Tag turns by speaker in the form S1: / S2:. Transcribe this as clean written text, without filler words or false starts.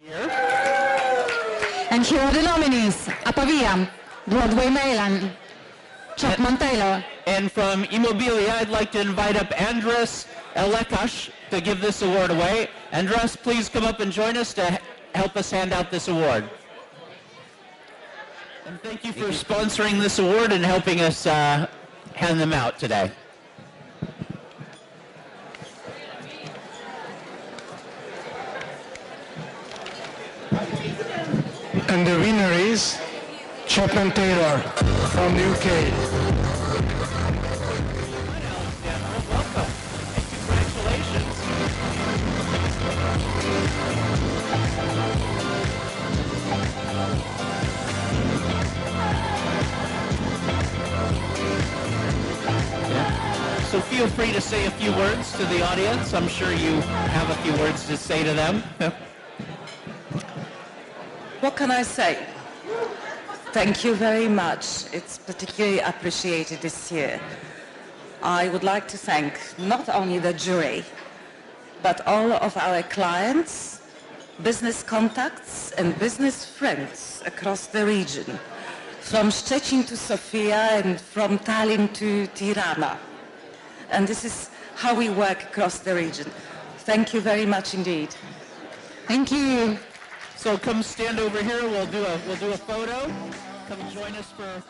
S1: And here are the nominees: Apavia, Broadway, Maryland, Chapman Taylor.
S2: And from Immobilia, I'd like to invite up Andres Elekash to give this award away. Andres, please come up and join us to help us hand out this award. And thank you for sponsoring this award and helping us hand them out today.
S3: And the winner is Chapman Taylor from the UK.
S2: Welcome and congratulations. So feel free to say a few words to the audience. I'm sure you have a few words to say to them.
S4: What can I say? Thank you very much. It's particularly appreciated this year. I would like to thank not only the jury, but all of our clients, business contacts and business friends across the region, from Szczecin to Sofia and from Tallinn to Tirana. And this is how we work across the region. Thank you very much indeed.
S1: Thank you.
S2: So come stand over here. We'll do a photo. Come join us for